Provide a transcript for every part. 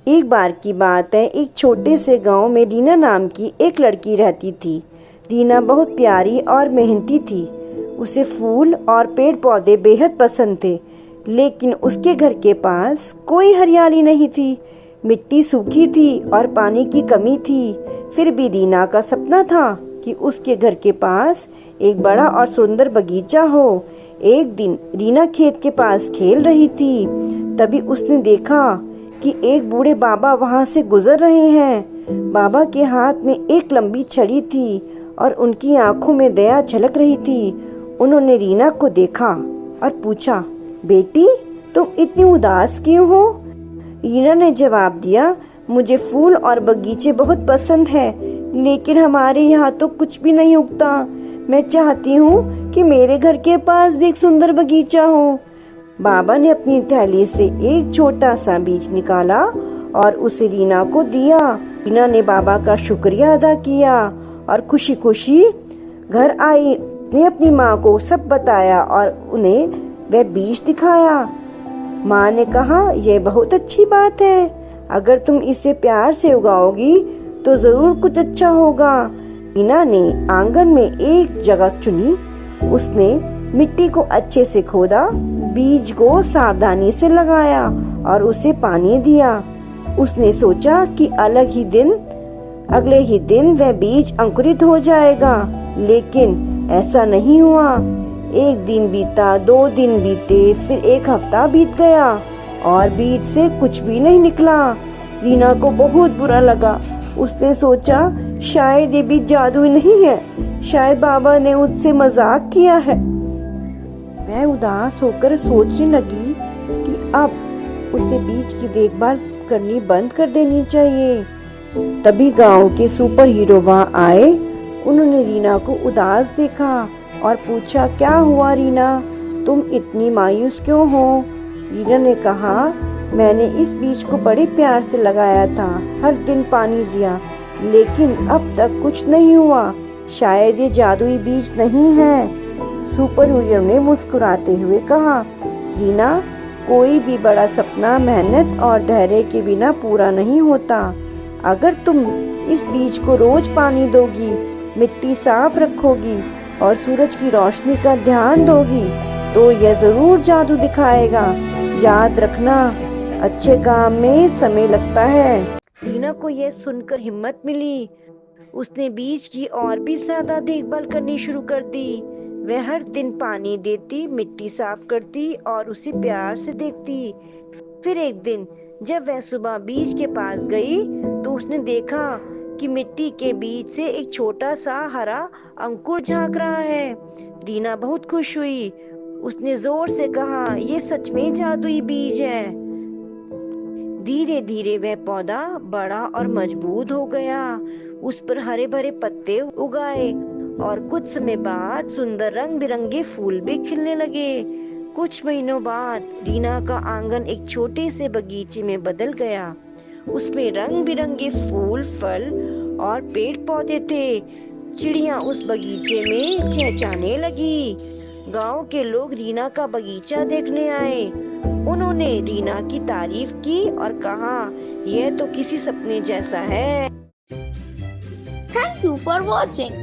एक बार की बात है, एक छोटे से गांव में रीना नाम की एक लड़की रहती थी। रीना बहुत प्यारी और मेहनती थी। उसे फूल और पेड़ पौधे बेहद पसंद थे, लेकिन उसके घर के पास कोई हरियाली नहीं थी। मिट्टी सूखी थी और पानी की कमी थी। फिर भी रीना का सपना था कि उसके घर के पास एक बड़ा और सुंदर बगीचा हो। एक दिन रीना खेत के पास खेल रही थी, तभी उसने देखा कि एक बूढ़े बाबा वहां से गुजर रहे हैं। बाबा के हाथ में एक लंबी छड़ी थी और उनकी आंखों में दया झलक रही थी। उन्होंने रीना को देखा और पूछा, बेटी तुम इतनी उदास क्यों हो? रीना ने जवाब दिया, मुझे फूल और बगीचे बहुत पसंद है, लेकिन हमारे यहाँ तो कुछ भी नहीं उगता। मैं चाहती हूँ कि मेरे घर के पास भी एक सुंदर बगीचा हो। बाबा ने अपनी थैली से एक छोटा सा बीज निकाला और उसे रीना को दिया। रीना ने बाबा का शुक्रिया अदा किया और खुशी खुशी घर आई। ने अपनी माँ को सब बताया और उन्हें वह बीज दिखाया। माँ ने कहा, यह बहुत अच्छी बात है, अगर तुम इसे प्यार से उगाओगी तो जरूर कुछ अच्छा होगा। रीना ने आंगन में एक जगह चुनी। उसने मिट्टी को अच्छे से खोदा, बीज को सावधानी से लगाया और उसे पानी दिया। उसने सोचा कि अगले ही दिन वह बीज अंकुरित हो जाएगा, लेकिन ऐसा नहीं हुआ। एक दिन बीता, 2 दिन बीते, फिर एक हफ्ता बीत गया और बीज से कुछ भी नहीं निकला। रीना को बहुत बुरा लगा। उसने सोचा, शायद ये बीज जादुई नहीं है, शायद बाबा ने उससे मजाक किया है। वह उदास होकर सोचने लगी कि अब उसे बीज की देखभाल करनी बंद कर देनी चाहिए। तभी गांव के सुपर हीरो वहां आए। उन्होंने रीना को उदास देखा और पूछा, क्या हुआ रीना, तुम इतनी मायूस क्यों हो? रीना ने कहा, मैंने इस बीज को बड़े प्यार से लगाया था, हर दिन पानी दिया, लेकिन अब तक कुछ नहीं हुआ। शायद ये जादुई बीज नहीं है। सुपर हीरो ने मुस्कुराते हुए कहा, रीना, कोई भी बड़ा सपना मेहनत और धैर्य के बिना पूरा नहीं होता। अगर तुम इस बीज को रोज पानी दोगी, मिट्टी साफ रखोगी और सूरज की रोशनी का ध्यान दोगी, तो यह जरूर जादू दिखाएगा। याद रखना, अच्छे काम में समय लगता है। रीना को यह सुनकर हिम्मत मिली। उसने बीज की और भी ज्यादा देखभाल करनी शुरू कर दी। वह हर दिन पानी देती, मिट्टी साफ करती और उसे प्यार से देखती। फिर एक दिन जब वह सुबह बीज के पास गई तो उसने देखा कि मिट्टी के बीच से एक छोटा सा हरा अंकुर झांक रहा है। रीना बहुत खुश हुई। उसने जोर से कहा, यह सच में जादुई बीज है। धीरे धीरे वह पौधा बड़ा और मजबूत हो गया। उस पर हरे भरे पत्ते उगाए और कुछ समय बाद सुंदर रंग बिरंगे फूल भी खिलने लगे। कुछ महीनों बाद रीना का आंगन एक छोटे से बगीचे में बदल गया। उसमें रंग बिरंगे फूल, फल और पेड़ पौधे थे। चिड़िया उस बगीचे में चहचहाने लगी। गांव के लोग रीना का बगीचा देखने आए। उन्होंने रीना की तारीफ की और कहा, यह तो किसी सपने जैसा है। Thank you for watching.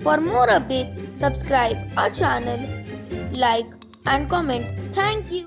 For more updates, subscribe our channel, like and comment. Thank you.